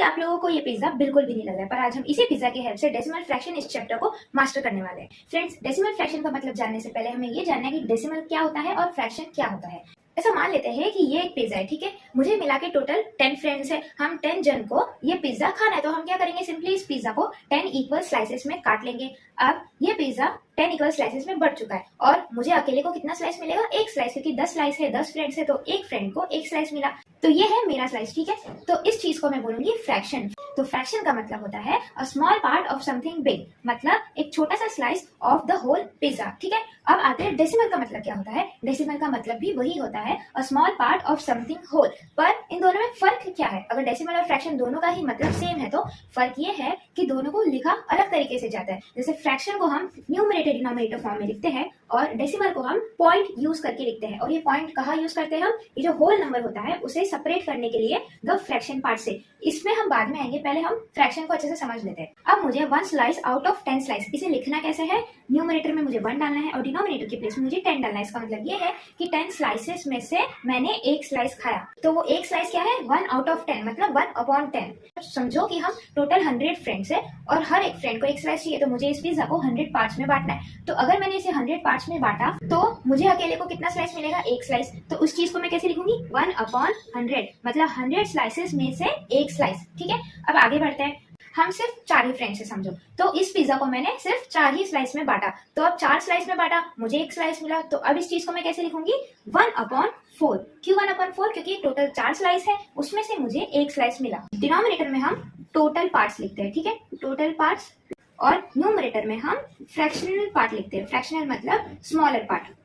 कि आप लोगों को ये पिज्जा बिल्कुल भी नहीं लग रहा है, पर आज हम इसी पिज्जा की हेल्प से डेसिमल फ्रैक्शन इस चैप्टर को मास्टर करने वाले हैं। फ्रेंड्स, डेसिमल फ्रैक्शन का मतलब जानने से पहले हमें ये जानना है कि डेसिमल क्या होता है और फ्रैक्शन क्या होता है। ऐसा मान लेते हैं कि ये एक पिज्जा है, ठीक है। मुझे मिला के टोटल 10 फ्रेंड्स है, हम 10 जन को ये पिज्जा खाना है, तो हम क्या करेंगे, सिंपली इस पिज्जा को 10 इक्वल स्लाइसेस में काट लेंगे। अब ये पिज्जा 10 इक्वल स्लाइसेस में बढ़ चुका है और मुझे अकेले को कितना स्लाइस मिलेगा, एक स्लाइस, क्योंकि 10 स्लाइस है, 10 फ्रेंड्स है, तो एक फ्रेंड को एक स्लाइस मिला, तो ये है मेरा स्लाइस, ठीक है। तो इस चीज को मैं बोलूंगी फ्रैक्शन। तो फ्रैक्शन का मतलब होता है a small part of something big, मतलब एक छोटा सा slice of the whole pizza, ठीक है। अब आते हैं डेसिमल का मतलब क्या होता है। डेसिमल का मतलब भी वही होता है a small part of something whole, पर इन दोनों में फर्क क्या है। अगर डेसिमल और फ्रैक्शन दोनों का ही मतलब सेम है, तो फर्क ये है कि दोनों को लिखा अलग तरीके से जाता है। जैसे फ्रैक्शन को हम न्यूमरेटर डिनोमिनेटर फॉर्म में लिखते हैं और डेसिमल को हम पॉइंट यूज करके लिखते हैं। और ये पॉइंट कहाँ यूज करते हैं हम, ये जो होल नंबर होता है उसे सेपरेट करने के लिए द फ्रैक्शन पार्ट से। इसमें हम बाद में आएंगे, पहले हम फ्रैक्शन को अच्छे से समझ लेते हैं। अब मुझे 1 स्लाइस आउट ऑफ 10 स्लाइस, इसे लिखना कैसे है, न्यूमरेटर में मुझे 1 डालना है और डिनोमिनेटर की प्लेस में मुझे 10 डालना है। इसका मतलब ये है कि 10 स्लाइसेस में से मैंने एक स्लाइस खाया, तो वो एक स्लाइस क्या है, 1 आउट ऑफ 10, मतलब 1/10। समझो कि हम टोटल 100 फ्रेंड्स है और हर एक फ्रेंड को एक स्लाइस चाहिए, तो मुझे इस पिज्जा को 100 पार्ट्स में बांटना है। तो अगर मैंने इसे 100 पार्ट्स में बांटा तो मुझे अकेले को कितना स्लाइस मिलेगा, एक स्लाइस। तो उस चीज को मैं कैसे लिखूंगी, 1/100, मतलब 100 स्लाइसेस में से एक स्लाइस, ठीक है। अब आगे बढ़ते हैं। हम सिर्फ 4 ही फ्रेंड्स है समझो, तो इस पिज्जा को मैंने सिर्फ 4 ही स्लाइस में बांटा, तो अब 4 स्लाइस में बांटा, मुझे एक स्लाइस मिला। तो अब इस चीज को मैं कैसे लिखूंगी, 1/4। क्यों 1/4, क्योंकि टोटल 4 स्लाइस है, उसमें से मुझे एक स्लाइस मिला। डिनोमिनेटर में हम टोटल पार्ट्स लिखते हैं, ठीक है, टोटल पार्ट्स, और न्यूमरेटर में हम फ्रैक्शनल पार्ट लिखते हैं। फ्रैक्शनल मतलब स्मॉलर पार्ट।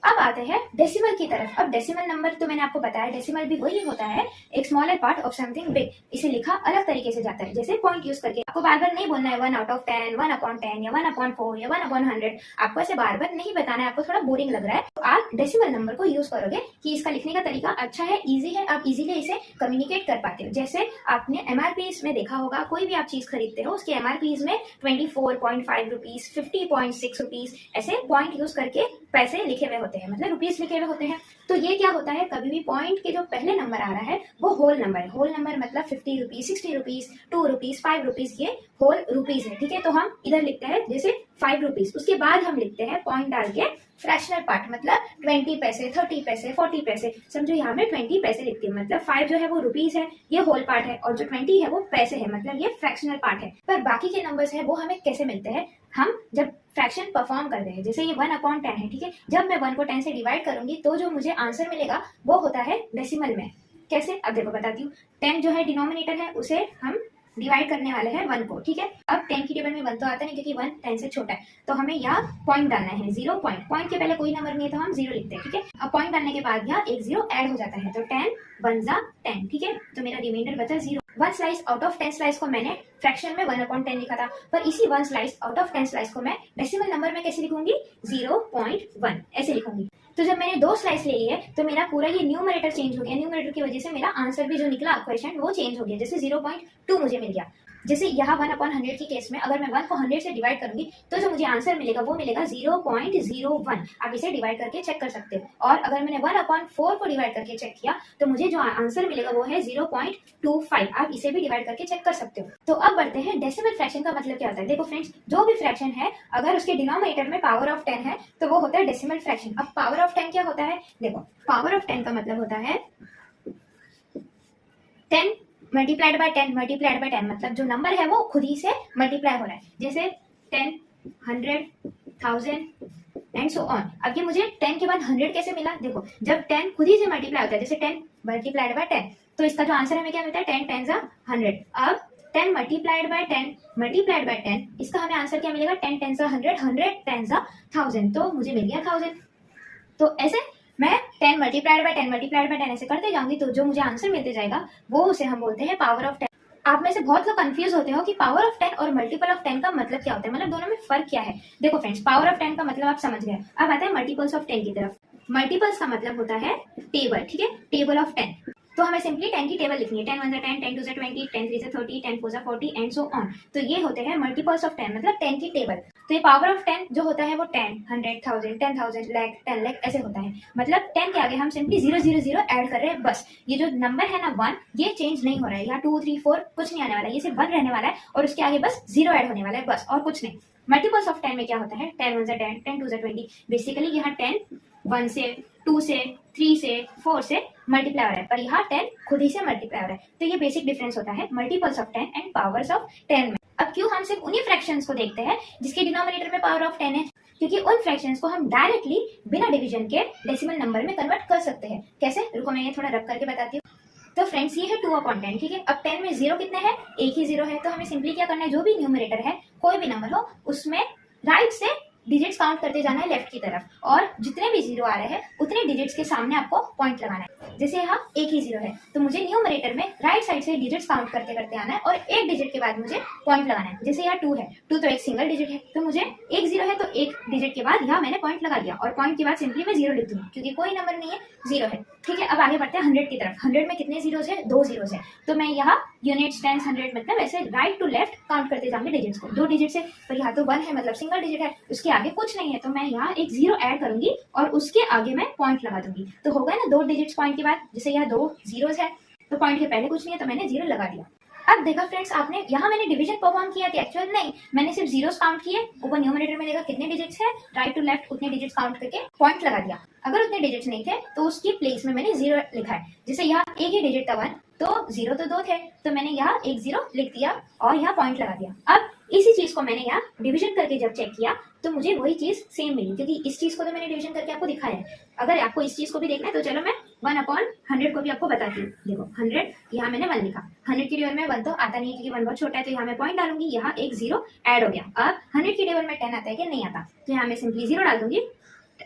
अब आते हैं डेसिमल की तरफ। अब डेसिमल नंबर तो मैंने आपको बताया, डेसिमल भी वही होता है, एक smaller part of something big. इसे लिखा अलग तरीके से जाता है, जैसे पॉइंट यूज करके। आपको बार बार नहीं बोलना है 1 आउट ऑफ 10, 1/10 या 1/4 या 1/100। आपको ऐसे बार बार नहीं बताना है, आपको थोड़ा बोरिंग लग रहा है तो आप डेसिमल नंबर को यूज करोगे कि इसका लिखने का तरीका अच्छा है, इजी है, आप इजीली इसे कम्युनिकेट कर पाते हो। जैसे आपने एमआरपीज में देखा होगा, कोई भी आप चीज खरीदते हो उसके एमआरपीज में 24.5 रुपीज, 50.6 रुपीज, ऐसे पॉइंट यूज करके पैसे लिखे हुए होते हैं, मतलब रुपीज लिखे हुए होते हैं। तो ये क्या होता है, कभी भी पॉइंट के जो पहले नंबर आ रहा है वो होल नंबर है। होल नंबर मतलब 50 रुपीज, 60 रुपीज, 2 रुपीज, 5 रुपीज, ये होल रुपीज है, ठीक है। तो हम इधर लिखते हैं जैसे 5 रुपीज, उसके बाद हम लिखते हैं पॉइंट डाल के फ्रैक्शनल पार्ट, मतलब 20 पैसे, 30 पैसे, 40 पैसे। समझो यहाँ में 20 पैसे लिखती हूँ, मतलब 5 जो है वो रुपीज है, ये होल पार्ट है, और जो 20 है वो पैसे है, मतलब ये फ्रैक्शनल पार्ट है। पर बाकी के नंबर्स है वो हमें कैसे मिलते हैं, हम जब फ्रैक्शन परफॉर्म करते हैं। जैसे ये 1/10 है, ठीक है, जब मैं 1 को 10 से डिवाइड करूंगी तो जो मुझे आंसर मिलेगा वो होता है डेसिमल में। कैसे, अब देखो बताती हूँ। 10 जो है डिनोमिनेटर है, उसे हम डिवाइड करने वाले हैं 1 को, ठीक है। अब 10 की टेबल में 1 तो आता नहीं, क्योंकि 1 10 से छोटा है, तो हमें यहाँ पॉइंट डालना है, 0 पॉइंट। पॉइंट के पहले कोई नंबर नहीं है तो हम 0 लिखते हैं, ठीक है। अब पॉइंट डालने के बाद यहाँ एक 0 ऐड हो जाता है, तो 10 1 जा 10, ठीक है। तो मेरा रिमाइंडर बचा 0। 1 स्लाइस आउट ऑफ 10 स्लाइस को मैंने फ्रैक्शन में 1/10 लिखा था, पर इसी 1 स्लाइस आउट ऑफ 10 स्लाइस को मैं डेसिमल नंबर में कैसे लिखूंगी, 0.1 ऐसे लिखूंगी। तो जब मैंने 2 स्लाइस ले लिए तो मेरा पूरा ये न्यूमरेटर चेंज हो गया। न्यूमरेटर की वजह से मेरा आंसर भी जो निकला क्वेश्चन वो चेंज हो गया, जैसे 0.2 मुझे मिल गया। जैसे यहाँ 1/100 की केस में अगर मैं 1 को 100 से डिवाइड करूंगी तो जो मुझे आंसर मिलेगा वो मिलेगा 0.01। आप इसे डिवाइड करके चेक कर सकते हो। और अगर मैंने 1/4 को डिवाइड करके चेक किया तो मुझे जो आंसर मिलेगा वो है 0.25। आप इसे भी डिवाइड करके चेक कर सकते हो। तो अब बढ़ते हैं डेसिमल फ्रैक्शन का मतलब क्या होता है। देखो फ्रेंड्स, जो भी फ्रैक्शन है अगर उसके डिनोमिनेटर में पावर ऑफ 10 है तो वो होता है डेसिमल फ्रैक्शन। अब पावर ऑफ 10 क्या होता है, देखो पावर ऑफ 10 का मतलब होता है 10 मल्टीप्लाइड बाय 10 मल्टीप्लाइड बाय 10, मतलब जो नंबर है वो खुद ही से मल्टीप्लाई हो रहा है, जैसे 10, 100, 1000 एंड सो ऑन। अब ये मुझे 10 के बाद 100 कैसे मिला, देखो जब 10 खुद ही से मल्टीप्लाई होता है, जैसे 10 मल्टीप्लाइड बाय 10, तो इसका जो आंसर हमें क्या मिलता है, 10 10 100। अब 10 मल्टीप्लाइड बाय 10 मल्टीप्लाइड बाय 10, इसका हमें आंसर क्या मिलेगा, 10 10 100, 100 10 1000, तो मुझे मिल गया 1000। तो ऐसे मैं 10 मल्टीप्लाइड बाय 10 मल्टीप्लाइड बाय 10 ऐसे करते जाऊंगी, तो जो मुझे आंसर मिलते जाएगा वो उसे हम बोलते हैं पावर ऑफ 10। आप में से बहुत लोग कंफ्यूज होते हो कि पावर ऑफ 10 और मल्टीपल ऑफ 10 का मतलब क्या होता है, मतलब दोनों में फर्क क्या है। देखो फ्रेंड्स, पावर ऑफ 10 का मतलब आप समझ गए। अब आते हैं मल्टीपल्स ऑफ 10 की तरफ। मल्टीपल्स का मतलब होता है टेबल, ठीक है, टेबल ऑफ 10। तो हमें सिंपली 10 की टेबल लिखनी है। 10 1 जा 10, 10 2 जा 20, 10 3 जा 30, 10 4 जा 40 एंड सो ऑन। तो ये होते हैं मल्टीपल्स ऑफ 10, मतलब 10 की टेबल। तो ये पावर ऑफ 10 जो होता है वो 10, 100, 1000, 10,000, लाख, 10 लाख ऐसे होता है। मतलब 10 के आगे हम सिंपली 0 0 0 ऐड कर रहे हैं बस। ये जो नंबर है ना 1, ये चेंज नहीं हो रहा है। यहाँ 2 3 4 कुछ नहीं आने वाला है, ये सिर्फ 1 रहने वाला है और उसके आगे बस 0 ऐड होने वाला है बस, और कुछ नहीं। मल्टीपल्स ऑफ 10 में क्या होता है, 10 1 जा 10, 10 2 जा 20। बेसिकली यहाँ 10 1 से, 2 से, 3 से, 4 से मल्टीप्लाई हो रहा है, पर यहाँ 10 खुद ही से मल्टीप्लाई हो रहा है। तो ये बेसिक डिफरेंस होता है multiples of 10 and powers of 10 में। अब क्यों हम सिर्फ उन्हीं फ्रैक्शंस को देखते हैं जिसके डिनोमिनेटर में पावर ऑफ 10 है, क्योंकि उन फ्रैक्शंस को हम डायरेक्टली बिना डिवीजन के डेसिमल नंबर में कन्वर्ट कर सकते हैं। कैसे, रुको मैं ये थोड़ा रब करके बताती हूँ। तो फ्रेंड्स ये है 2/10, ठीक है। अब 10 में 0 कितने हैं, एक ही 0 है। तो हमें सिंपली क्या करना है, जो भी न्यूमरेटर है कोई भी नंबर हो उसमें राइट से डिजिट्स काउंट करते जाना है लेफ्ट की तरफ, और जितने भी 0 आ रहे हैं उतने डिजिट्स के सामने आपको पॉइंट लगाना है। जैसे यहाँ एक ही 0 है तो मुझे न्यूमरेटर में राइट साइड से डिजिट्स काउंट करते करते आना है और एक डिजिट के बाद मुझे पॉइंट लगाना है। जैसे यहाँ 2 है, 2 तो एक सिंगल डिजिट है, तो मुझे एक 0 है तो एक डिजिट के बाद यहाँ मैंने पॉइंट लगा दिया, और पॉइंट के बाद सिंपली मैं 0 लिख दूंगी क्योंकि कोई नंबर नहीं है, 0 है, ठीक है। अब आगे बढ़ते हैं 100 की तरफ। 100 में कितने जीरोस है, 2 जीरोस है। तो मैं यहाँ यूनिट्स, टेंस, 100 मतलब ऐसे राइट टू लेफ्ट काउंट करते जाऊंगी डिजिट्स को, 2 डिजिट से। पर यहाँ तो 1 है मतलब सिंगल डिजिट है, उसके आगे कुछ नहीं है, तो मैं यहाँ एक 0 ऐड करूंगी और उसके आगे मैं पॉइंट लगा दूंगी। तो होगा ना 2 डिजिट्स पॉइंट के बाद, जैसे यहाँ 2 जीरोस है तो पॉइंट के पहले कुछ नहीं है तो मैंने 0 लगा दिया। अब देखा फ्रेंड्स आपने, यहाँ मैंने डिवीजन परफॉर्म किया कि एक्चुअल नहीं, मैंने सिर्फ जीरोस काउंट किए, ऊपर न्यूमरेटर में देखा कितने डिजिट्स है, राइट टू लेफ्ट उतने डिजिट्स काउंट करके पॉइंट लगा दिया। अगर उतने डिजिट्स नहीं थे तो उसकी प्लेस में मैंने 0 लिखा है। जैसे यहाँ एक ही डिजिट था 1, तो 0 तो 2 थे, तो मैंने यहाँ एक 0 लिख दिया और यहाँ पॉइंट लगा दिया। अब इसी चीज को मैंने यहाँ डिवीजन करके जब चेक किया तो मुझे वही चीज सेम मिली, क्योंकि इस चीज को तो मैंने डिवीजन करके आपको दिखाया है। अगर आपको इस चीज को भी देखना है तो चलो मैं 1/100 को भी आपको बताती हूँ। देखो 100, यहाँ मैंने 1 लिखा, 100 की टेबल में 1 तो आता नहीं है क्योंकि 1 बहुत छोटा है, तो यहाँ मैं पॉइंट डालूंगी, यहाँ एक 0 ऐड हो गया। अब 100 की टेबल में 10 आता है कि नहीं आता, तो यहाँ मैं सिंपली 0 डाल दूंगी,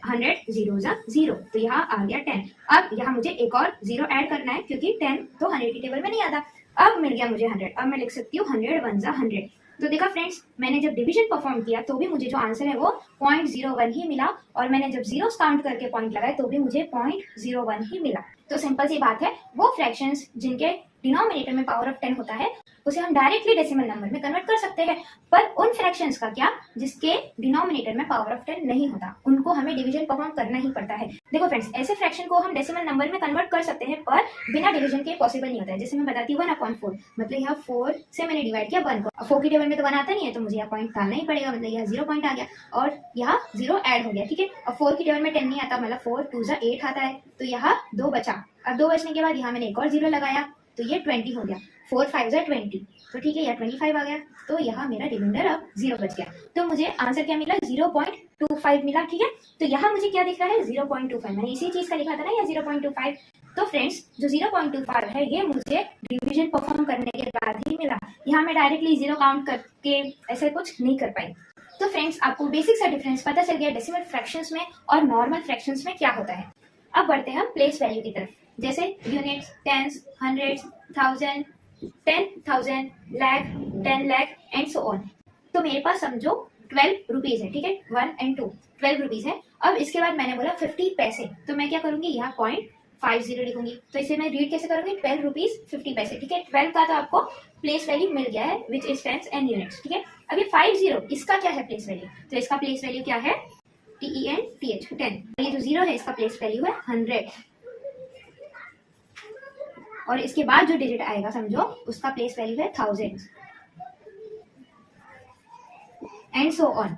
100 0 जा 0, तो यहाँ आ गया 10। अब यहाँ मुझे एक और 0 ऐड करना है क्योंकि 10 तो 100 की टेबल में नहीं आता। अब मिल गया मुझे 100, अब मैं लिख सकती हूँ 100 1 जा 100। तो देखा फ्रेंड्स, मैंने जब डिवीजन परफॉर्म किया तो भी मुझे जो आंसर है वो 0.01 ही मिला, और मैंने जब जीरोस काउंट करके पॉइंट लगाए तो भी मुझे 0.01 ही मिला। तो सिंपल सी बात है, वो फ्रैक्शंस जिनके डिनोमिनेटर में पावर ऑफ 10 होता है उसे हम डायरेक्टली डेसिमल नंबर में कन्वर्ट कर सकते हैं, पर उन फ्रैक्शंस का क्या जिसके डिनोमिनेटर में पावर ऑफ 10 नहीं होता, उनको हमें डिवीजन परफॉर्म करना ही पड़ता है। देखो फ्रेंड्स, ऐसे फ्रैक्शन को हम डेसिमल नंबर में कन्वर्ट कर सकते हैं पर बिना डिवीजन के पॉसिबल नहीं होता है। जैसे मैं बताती हूँ 1/4, मतलब यहाँ 4 से मैंने डिवाइड किया 1 को, 4 की टेबल में तो 1 आता नहीं है तो मुझे यहाँ पॉइंट डालना ही पड़ेगा, मतलब यहाँ 0 पॉइंट आ गया और यहाँ 0 ऐड हो गया, ठीक है। अब 4 की टेबल में 10 नहीं आता, मतलब 4 2 जा 8 आता है, तो यहाँ 2 बचा। अब 2 बचने के बाद यहाँ मैंने एक और 0 लगाया तो ये 20 हो गया, 4 5 जा 20, तो ठीक है, यहाँ 25 आ गया, तो यहाँ मेरा रिमाइंडर अब 0 बच गया। तो मुझे आंसर क्या मिला, 0.25 मिला, ठीक है। तो यहाँ मुझे क्या दिख रहा है, 0.25, मैंने इसी चीज का लिखा था ना, या 0.25। तो फ्रेंड्स जो 0.25 है ये मुझे डिवीजन परफॉर्म करने के बाद ही मिला, यहाँ मैं डायरेक्टली 0 काउंट करके ऐसे कुछ नहीं कर पाई। तो फ्रेंड्स आपको बेसिक सा डिफरेंस पता चल गया डेसिमल फ्रैक्शंस में और नॉर्मल फ्रैक्शंस में क्या होता है। अब बढ़ते हैं हम प्लेस वैल्यू की तरफ, जैसे units, tens, hundreds, 1000, 10,000, lakh, 10 lakh and so on. तो मेरे पास समझो 12 रुपीज है, ठीक है, 1 और 2 12 रुपीज है। अब इसके बाद मैंने बोला 50 पैसे, तो मैं क्या करूंगी, यहाँ 0.50 लिखूंगी। तो इसे मैं रीड कैसे करूंगी, 12 रुपीज 50 पैसे, ठीक है। 12 का तो आपको प्लेस वैल्यू मिल गया है which is tens and units, ठीक है। अब ये 50 इसका क्या है प्लेस वैल्यू, तो इसका प्लेस वैल्यू क्या है, TENTH 10। ये जो 0 है इसका प्लेस वैल्यू है 100, और इसके बाद जो डिजिट आएगा समझो उसका प्लेस वैल्यू है 1000 एंड सो ऑन।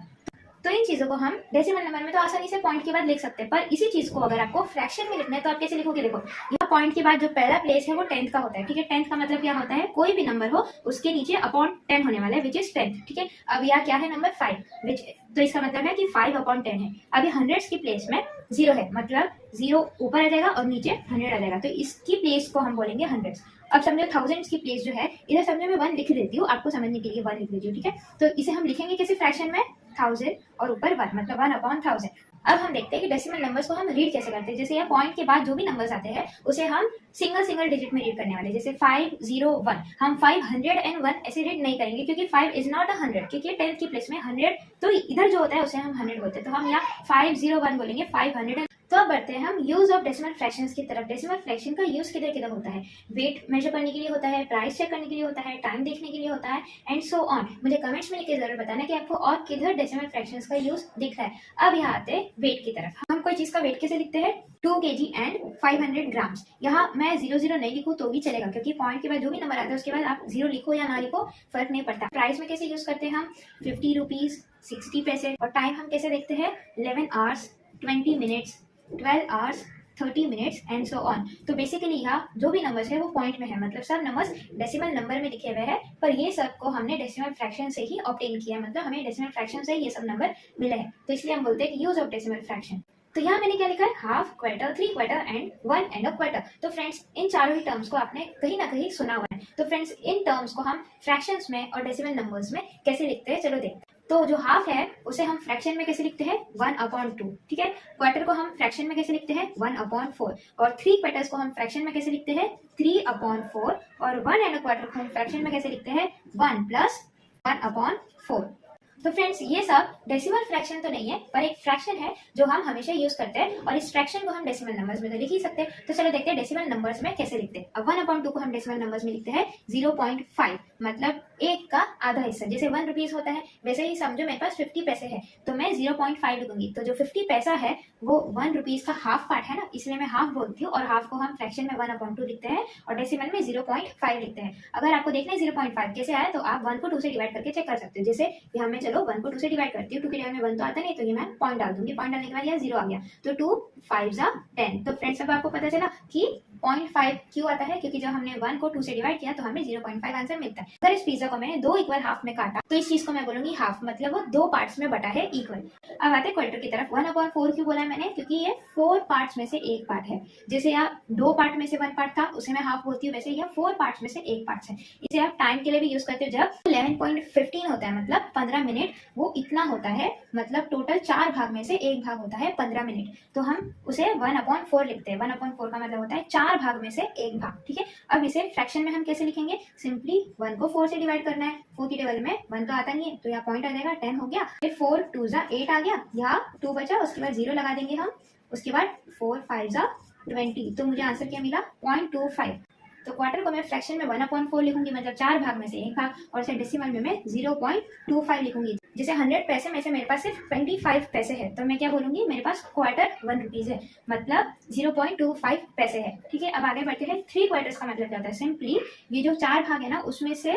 तो इन चीजों को हम डेसिमल नंबर में तो आसानी से पॉइंट के बाद लिख सकते हैं, पर इसी चीज को अगर आपको फ्रैक्शन में लिखना है तो आप कैसे लिखोगे, देखो यहाँ पॉइंट के बाद जो पहला प्लेस है वो 10th का होता है, ठीक है। 10th का मतलब क्या होता है, कोई भी नंबर हो उसके नीचे अपॉन 10 होने वाला है विच इज 10th, ठीक है। अब यहाँ क्या है, नंबर 5, विच, तो इसका मतलब है कि 5/10 है। अभी हंड्रेड्स की प्लेस में 0 है, मतलब 0 ऊपर आ जाएगा और नीचे 100 आ जाएगा, तो इसकी प्लेस को हम बोलेंगे हंड्रेड्स। अब समझो 1000 की प्लेस जो है, इधर समझो मैं 1 लिख देती हूँ, आपको समझने के लिए 1 लिख देती हूँ, ठीक है। तो इसे हम लिखेंगे किसी फ्रैक्शन में 1000 और ऊपर 1, मतलब 1/1000। अब हम देखते हैं कि डेसिमल नंबर्स को हम रीड कैसे करते हैं। जैसे ये पॉइंट के बाद जो भी नंबर्स आते हैं उसे हम सिंगल डिजिट में रीड करने वाले हैं। जैसे 501, हम 501 ऐसे रीड नहीं करेंगे क्योंकि 5 इज नॉट 100, क्योंकि 10th की प्लेस में 100, तो इधर जो होता है उसे हम 100 बोलते हैं। तो हम यहाँ 501 बोलेंगे, 500। तो अब बढ़ते हैं हम यूज ऑफ डेसिमल फ्रैक्शंस की तरफ। डेसिमल फ्रैक्शन का यूज किधर किधर होता है? वेट मेजर करने के लिए होता है, प्राइस चेक करने के लिए होता है, टाइम देखने के लिए होता है एंड सो ऑन। मुझे कमेंट्स में लिखकर जरूर बताना कि आपको और किधर डेसिमल फ्रैक्शंस का यूज दिख रहा है। अब यहाँ आते हैं वेट की तरफ। हम कोई चीज का वेट कैसे लिखते हैं? 2 kg एंड 500 ग्राम्स। यहाँ मैं 0 नहीं लिखूं तो भी चलेगा, क्योंकि पॉइंट के बाद जो भी नंबर आता है उसके बाद आप 0 लिखो या ना लिखो फर्क नहीं पड़ता। प्राइस में कैसे यूज करते हैं हम? 50 रुपीज 60 पैसे। और टाइम हम कैसे देखते हैं? 11 hours 20 minutes 12 hours 30 minutes and so on. तो बेसिकली यहाँ जो भी नंबर्स है वो पॉइंट में है, मतलब सब नंबर्स डेसिमल नंबर में लिखे हुए हैं, पर ये सब को हमने डेसिमल फ्रैक्शन से ही ऑब्टेन किया है, मतलब हमें डेसिमल फ्रैक्शन से ये सब नंबर मिले हैं। तो इसलिए हम बोलते हैं कि यूज ऑफ डेसिमल फ्रैक्शन। तो यहाँ मैंने क्या लिखा है? Half, quarter, 3 quarter and 1 and a quarter. तो फ्रेंड्स इन चारों ही टर्म्स को आपने कहीं ना कहीं सुना हुआ है। तो फ्रेंड्स इन टर्म्स को हम फ्रैक्शंस में और डेसिमल नंबर्स में कैसे लिखते हैं, चलो देखते हैं। तो जो हाफ है उसे हम फ्रैक्शन में कैसे लिखते हैं? 1/2। ठीक है। क्वार्टर को हम फ्रैक्शन में कैसे लिखते हैं? 1/4। और 3 क्वार्टर्स को हम फ्रैक्शन में कैसे लिखते हैं? 3/4। और 1 एंड अ क्वार्टर को हम फ्रैक्शन में कैसे लिखते हैं? 1 + 1/4। तो फ्रेंड्स ये सब डेसिमल फ्रैक्शन तो नहीं है, पर एक फ्रैक्शन है जो हम हमेशा यूज करते हैं, और इस फ्रैक्शन को हम डेसिमल नंबर्स में तो लिख ही सकते हैं। तो चलो देखते हैं डेसिमल नंबर्स में कैसे लिखते हैं। अब 1/2 को हम डेसिमल नंबर्स में लिखते हैं 0.5, मतलब 1 का आधा हिस्सा। जैसे 1 रुपीज होता है वैसे ही समझो मेरे पास 50 पैसे है तो मैं 0.5 लिखूंगी। तो जो 50 पैसा है वो 1 रुपीज का हाफ पार्ट है ना, इसलिए मैं हाफ बोलती हूँ, और हाफ को हम फ्रैक्शन में 1/2 लिखते हैं और डेसिमल में 0.5 लिखते हैं। अगर आपको देखना है 0.5 कैसे आया तो आप 1 को 2 से डिवाइड करके चेक कर सकते हो। जैसे यहाँ में चलो 1 को 2 से डिवाइड करती हूँ, 2 के डिवाइड में 1 तो आता नहीं, तो ये मैं पॉइंट डाल दूंगी। पॉइंट डालने के बाद यहाँ 0 आ गया, तो 2 5 10। तो फ्रेंड्स अब आपको पता चला कि 0.5 क्यों आता है, क्योंकि जब हमने 1 को 2 से डिवाइड किया तो हमें 0.5 आंसर मिलता है। अगर इस पिज्जा को मैंने 2 इक्वल हाफ में काटा तो इस चीज को मैं बोलूंगी हाफ, मतलब वो 2 पार्ट्स में बटा है इक्वल। अब आते क्वार्टर की तरफ। 1/4 क्यों बोला मैंने? क्योंकि ये 4 पार्ट्स में से एक पार्ट है। जैसे यहाँ 2 पार्ट में से 1 पार्ट था उसे मैं हाफ बोलती हूँ, वैसे यह 4 पार्ट्स में से एक पार्ट है। इसे आप टाइम के लिए भी यूज करते हो। जब 11.15 होता है मतलब 15 मिनट, वो इतना होता है, मतलब टोटल 4 भाग में से एक भाग होता है 15 मिनट, तो हम उसे 1/4 लिखते हैं। 1/4 का मतलब होता है 4 भाग में से एक भाग। ठीक है। अब इसे फ्रैक्शन में हम कैसे लिखेंगे? सिंपली 1 को 4 से डिवाइड करना है। 4 की टेबल में 1 तो आता नहीं है, तो यहाँ पॉइंट आ जाएगा 10 हो गया। फिर 4 2 8 आ गया, यहाँ 2 बचा, उसके बाद 0 लगा देंगे हम। उसके बाद 4 5 20, तो मुझे आंसर क्या मिला? 0.25। तो क्वार्टर को मैं फ्रैक्शन में 1/4 लिखूंगी, मतलब 4 भाग में से एक भाग, और इसे डेसिमल में मैं 0.25 लिखूंगी। जैसे 100 पैसे में से मेरे पास सिर्फ 25 पैसे है, तो मैं क्या बोलूंगी? मेरे पास क्वार्टर 1 रुपीज है, मतलब 0.25 पैसे है। ठीक है। अब आगे बढ़ते हैं। 3 क्वार्टर्स का मतलब क्या होता है? सिंपली ये जो 4 भाग है ना, उसमें से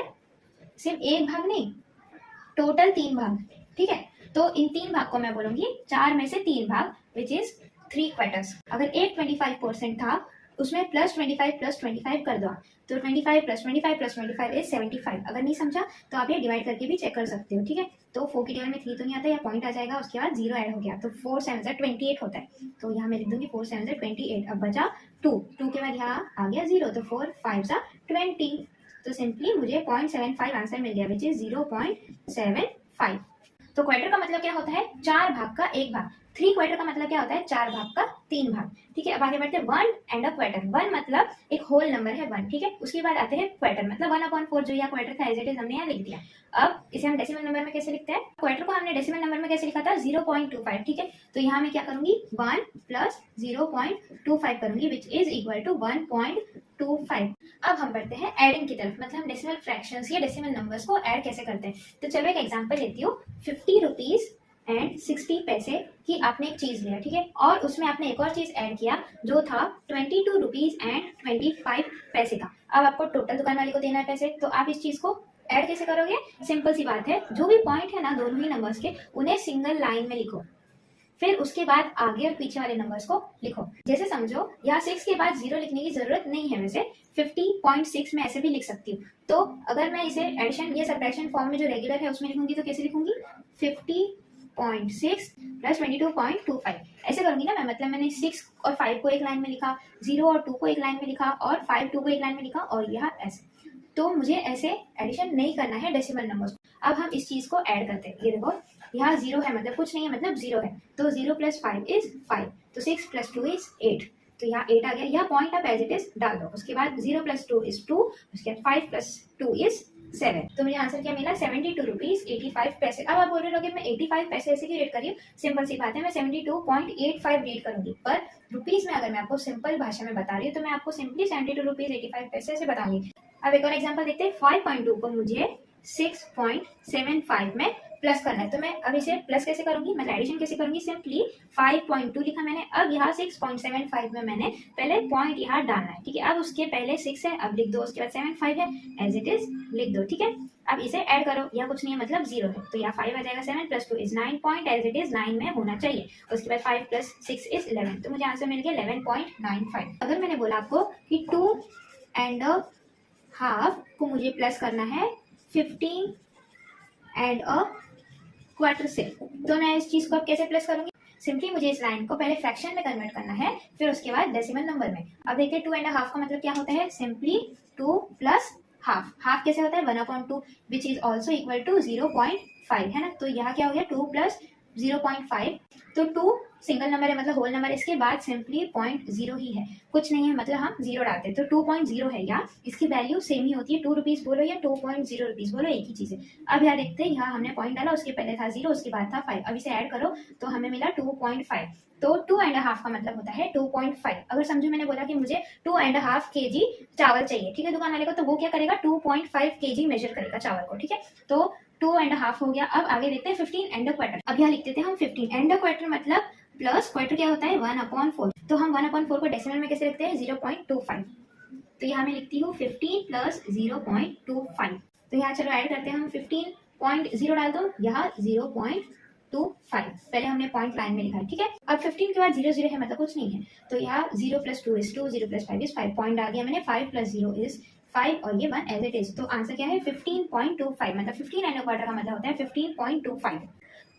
सिर्फ एक भाग नहीं, टोटल 3 भाग। ठीक है। तो इन 3 भाग को मैं बोलूंगी 4 में से 3 भाग, विच इज 3 क्वार्टर्स। अगर एक 25% था उसमें +25 + 25 कर दो, तो 25 + 25 + 25 इज 75। अगर नहीं समझा तो आप ये डिवाइड करके भी चेक कर सकते हो। ठीक है। तो 4 की टेबल में 3 तो नहीं आता, या पॉइंट आ जाएगा, उसके बाद 0 ऐड हो गया, तो 4 7 28 होता है। तो यहाँ मैं लिख दूंगी 4 7 28। अब बचा 2 के बाद यहाँ आ गया 0, तो 4 5 20। तो सिंपली मुझे 0.75 आंसर मिल गया, विच इज 0.75। तो क्वार्टर का मतलब क्या होता है? 4 भाग का एक भाग। 3 क्वार्टर का मतलब क्या होता है? 4 भाग का 3 भाग। ठीक है। अब आगे बढ़ते हैं। 1 एंड अ क्वार्टर। 1 मतलब एक होल नंबर है 1। ठीक है। उसके बाद आते हैं क्वार्टर, मतलब 1/4 जो यहाँ क्वार्टर था एज इट इज हमने यहाँ लिख दिया। अब इसे हम डेसिमल नंबर में कैसे लिखते हैं? क्वार्टर को हमने डेसिमल नंबर में कैसे लिखा था? 0.25। ठीक है। तो यहाँ मैं क्या करूंगी? 1 + 0.25 करूंगी, विच इज इक्वल टू 1.25। अब हम बढ़ते हैं एडिंग की तरफ, मतलब हम डेसिमल फ्रैक्शंस या डेसिमल नंबर्स को ऐड कैसे करते हैं। तो चलो एक एग्जांपल लेती हूँ। 50 रुपीज एंड 60 पैसे की आपने एक चीज लिया। ठीक है। और उसमें आपने एक और चीज ऐड किया जो था 22 रुपीज एंड 25 पैसे का। अब आपको टोटल दुकान वाले को देना है पैसे, तो आप इस चीज को ऐड कैसे करोगे? सिंपल सी बात है, जो भी पॉइंट है ना दोनों ही नंबर्स के, उन्हें सिंगल लाइन में लिखो, फिर उसके बाद आगे और पीछे वाले नंबर्स को लिखो। जैसे समझो यहाँ 6 के बाद 0 लिखने की जरूरत नहीं है, वैसे 50.6 में ऐसे भी लिख सकती हूँ। तो अगर मैं इसे एडिशन या सब्ट्रैक्शन फॉर्म में जो रेगुलर है उसमें लिखूंगी तो कैसे लिखूंगी? 50.6 + 22.25 ऐसे करूंगी ना मैं, मतलब मैंने 6 और 5 को एक लाइन में लिखा, 0 और 2 को एक लाइन में लिखा, और 5 2 को एक लाइन में लिखा, और यहाँ ऐसे। तो मुझे ऐसे एडिशन नहीं करना है डेसिमल नंबर्स को। अब हम इस चीज को ऐड करते हैं। ये देखो यहाँ 0 है, मतलब कुछ नहीं है, मतलब 0 है, तो 0 + 5 इज 5, तो 6 + 2 इज 8, तो यहाँ 8 आ गया। यहाँ पॉइंट आप एज इट इज डाल दो। उसके बाद 0 + 2 इज 2, उसके बाद 5 + 2 इज 7। तो मुझे आंसर क्या मिला 72 रुपीज 85 पैसे। अब आप बोल रहे हो कि मैं 85 पैसे ऐसे की रेट कर रही हूँ, सिंपल सी बात है, मैं 72.85 रेट करूंगी, पर रुपीज में अगर मैं आपको सिंपल भाषा में बता रही हूँ तो मैं आपको सिंपली 72 रुपीज 85 पैसे से बताऊंगी। अब एक और एग्जांपल देखते हैं। 5.2 को मुझे 6.75 में प्लस करना है, तो मैं अब इसे प्लस कैसे करूंगी, मतलब एडिशन कैसे करूंगी, सिंपली 5.2 लिखा मैंने, अब यहाँ 6.75 में मैंने पहले पॉइंट यहाँ डालना है, ठीक है। अब उसके पहले 6 है, अब लिख दो, उसके बाद 75 है, एज इट इज लिख दो, ठीक है। अब इसे ऐड करो, यहाँ कुछ नहीं है मतलब 0 है, तो यहाँ 5 आ जाएगा, 7 + 2 = 9 पॉइंट, एज इट इज 9 में होना चाहिए। उसके बाद 5 + 6 = 11, तो मुझे आंसर मिल गया 11.95। अगर मैंने बोला आपको कि 2.5 को मुझे प्लस करना है 15.25 से, तो मैं इस चीज को अब कैसे प्लस करूंगी, सिंपली मुझे इस लाइन को पहले फ्रैक्शन में कन्वर्ट करना है, फिर उसके बाद डेसिमल नंबर में। अब देखते हैं 2.5 का मतलब क्या होता है, सिंपली 2 + हाफ। हाफ कैसे होता है 1/2 which is also equal to 0.5 है ना। तो यहाँ क्या हो गया 2 + 0.5, तो 2 सिंगल नंबर है मतलब होल नंबर, इसके बाद सिंपली 0.0 ही है, कुछ नहीं है, मतलब हम 0 डालते हैं, तो 2.0 है, या इसकी वैल्यू सेम ही होती है, 2 रुपीज बोलो या 2.0 रुपीज बोलो, एक ही चीज है। अब यहाँ देखते हैं, यहाँ हमने पॉइंट डाला, उसके पहले था 0, उसके बाद था 5, अब इसे ऐड करो तो हमें मिला 2.5, तो 2.5 का मतलब होता है 2.5। अगर समझो मैंने बोला कि मुझे 2.5 kg चावल चाहिए, ठीक है, दुकान वाले को, तो वो क्या करेगा 2.5 kg मेजर करेगा चावल को, ठीक है, तो 2.5 हो गया। अब आगे देखते हैं 15 अब यहाँ लिख देते हैं हम 15 मतलब प्लस क्वार्टर क्या होता है 1/4, तो हम 1/4 को डेसिमल में कैसे लिखते हैं 0.25, तो यहाँ मैं लिखती हूँ 15 + 0.25, तो यहाँ चलो ऐड करते हैं हम 15.0 डाल दो, यहाँ 0.25, पहले हमने पॉइंट लाइन में लिखा है, ठीक है। अब 15 के बाद 0 0 है मतलब कुछ नहीं है, तो यहाँ 0 + 2 = 2, 0 + 5 = 5, पॉइंट डाल दिया मैंने, 5 + 0 = 5 और ये 1 एज इट इज, तो आंसर क्या है 15.25, मतलब 15.25 का मतलब होता है 15.25।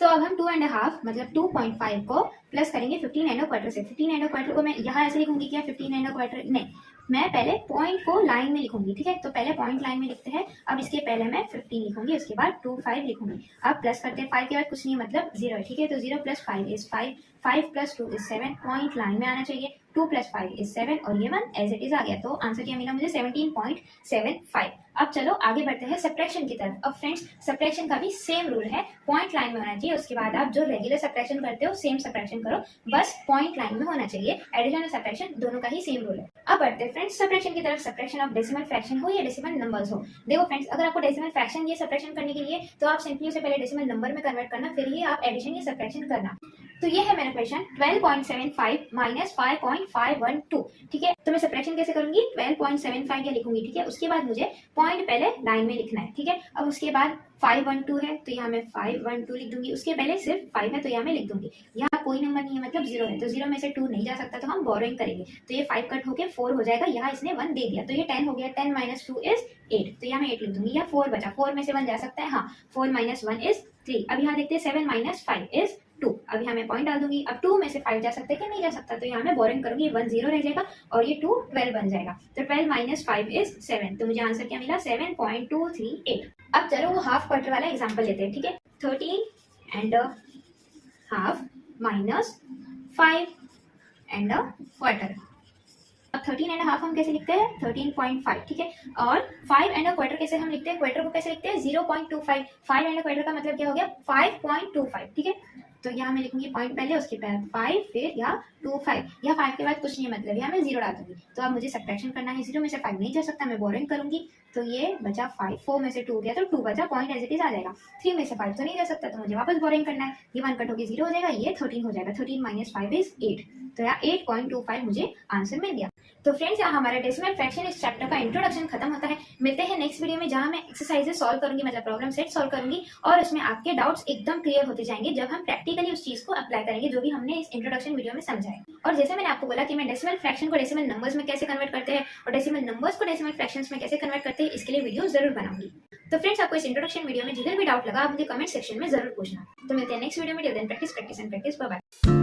तो अब हम 2.5 मतलब 2.5 को प्लस करेंगे 15.25 से। 15.25 को मैं यहाँ ऐसे लिखूंगी क्या 15.25, नहीं, मैं पहले पॉइंट को लाइन में लिखूंगी, ठीक है, तो पहले पॉइंट लाइन में लिखते हैं। अब इसके पहले मैं 15 लिखूंगी, उसके बाद 25 लिखूंगी। अब प्लस करते हैं, 5 के बाद कुछ नहीं मतलब 0 है, ठीक है, तो 0 + 5 = 5, 5 + 2 = 7, पॉइंट लाइन में आना चाहिए, 2 + 5 = 7 और ये 1 एज इट इज आ गया, तो आंसर क्या मिला मुझे 17.75। अब चलो आगे बढ़ते हैं सब्ट्रैक्शन की तरफ। अब फ्रेंड्स सब्ट्रैक्शन का भी सेम रूल है, पॉइंट लाइन में होना चाहिए, उसके बाद आप जो रेगुलर सब्ट्रैक्शन करते हो सेम सब्ट्रैक्शन करो, बस पॉइंट लाइन में होना चाहिए। एडिशन और सब्ट्रैक्शन दोनों का ही सेम रूल है। अब बढ़ते हैं फ्रेंड्स सब्ट्रैक्शन की तरफ, सब्ट्रैक्शन ऑफ डेसिमल फ्रैक्शन हो या डेसिमल नंबर्स हो। देखो फ्रेंड्स, अगर आपको डेसिमल फ्रैक्शन ये सब्ट्रैक्शन करने के लिए, तो आप सिंपली उसे पहले डेसिमल नंबर में कन्वर्ट करना, फिर ही आप एडिशन या सब्ट्रैक्शन करना। तो ये है मेरा क्वेश्चन 12.75 - 5.512, ठीक है। तो मैं सब्ट्रैक्शन कैसे करूंगी 12.75 क्या लिखूंगी, ठीक है, उसके बाद मुझे पॉइंट पहले लाइन में लिखना है, ठीक है। अब उसके बाद 512 है, तो यहाँ मैं 512 लिख दूंगी, उसके पहले सिर्फ 5 है, तो यहाँ मैं लिख दूंगी। यहाँ कोई नंबर नहीं है मतलब 0 है, तो 0 में से 2 नहीं जा सकता, तो हम बोरोइंग करेंगे, तो ये 5 कट होके 4 हो जाएगा, यहाँ इसने 1 दे दिया, तो ये 10 हो गया, 10 - 2 = 8, तो यहाँ मैं 8 लिख दूंगी। यहाँ 4 बचा, 4 में से 1 जा सकता है, हाँ, 4 - 1 = 3। अब यहाँ देखते हैं 7 - 5 = 2, अब यहाँ मैं पॉइंट डाल दूंगी। अब 2 में से 5 जा सकता है कि नहीं जा सकता, तो यहाँ मैं बोरिंग करूंगी, 1 0 रह जाएगा और ये 2 12 बन जाएगा, तो 12 - 5 = 7, तो मुझे आंसर क्या मिला 7.238। अब चलो वो हाफ क्वार्टर वाला एग्जांपल लेते हैं, ठीक है। 13.5 - 5.25। अब 13.5 हम कैसे लिखते हैं 13.5, ठीक है, और 5.25 कैसे हम लिखते हैं, क्वार्टर को कैसे लिखते हैं 0.25। 5.25 का मतलब क्या हो गया 5.25, ठीक है। तो यहाँ मैं लिखूंगी पॉइंट पहले, उसके बाद 5, फिर यहाँ 25, यहाँ 5 के बाद कुछ नहीं मतलब यहाँ मैं 0 डाल दूंगी। तो अब मुझे सब्ट्रैक्शन करना है, 0 में से 5 नहीं जा सकता, मैं बोरिंग करूंगी, तो ये बचा 5, 4 में से 2 गया तो 2 बचा, पॉइंट एज इट इज आ जाएगा। 3 में से 5 तो नहीं जा सकता, तो मुझे वापस बोरिंग करना है, ये 1 कट होकर 0 हो जाएगा, ये 13 हो जाएगा, 13 - 5 = 8, तो यहाँ 8.25 मुझे आंसर मिल गया। तो फ्रेंड्स यहाँ हमारा डेसिमल फ्रैक्शन इस चैप्टर का इंट्रोडक्शन खत्म होता है। मिलते हैं नेक्स्ट वीडियो में, जहाँ मैं एक्सरसाइजेस सॉल्व करूंगी, मतलब प्रॉब्लम सेट सॉल्व करूंगी, और उसमें आपके डाउट्स एकदम क्लियर होते जाएंगे जब हम प्रैक्टिकली उस चीज को अप्लाई करेंगे जो भी हमने इस इंट्रोडक्शन वीडियो में समझा है। और जैसे मैंने आपको बोला कि मैं डेसिमल फ्रैक्शन को डेसिमल नंबर्स में कैसे कन्वर्ट करते हैं और डेसिमल नंबर्स को डेसिमल फ्रैक्शंस में कैसे कन्वर्ट करते हैं, इसके लिए वीडियो जरूर बनाऊंगी। तो फ्रेंड्स आपको इस इंट्रोडक्शन वीडियो में जिधर भी डाउट लगा आप मुझे कमेंट सेक्शन में जरूर पूछना। तो मिलते हैं नेक्स्ट वीडियो में, till then practice practice and practice, bye bye.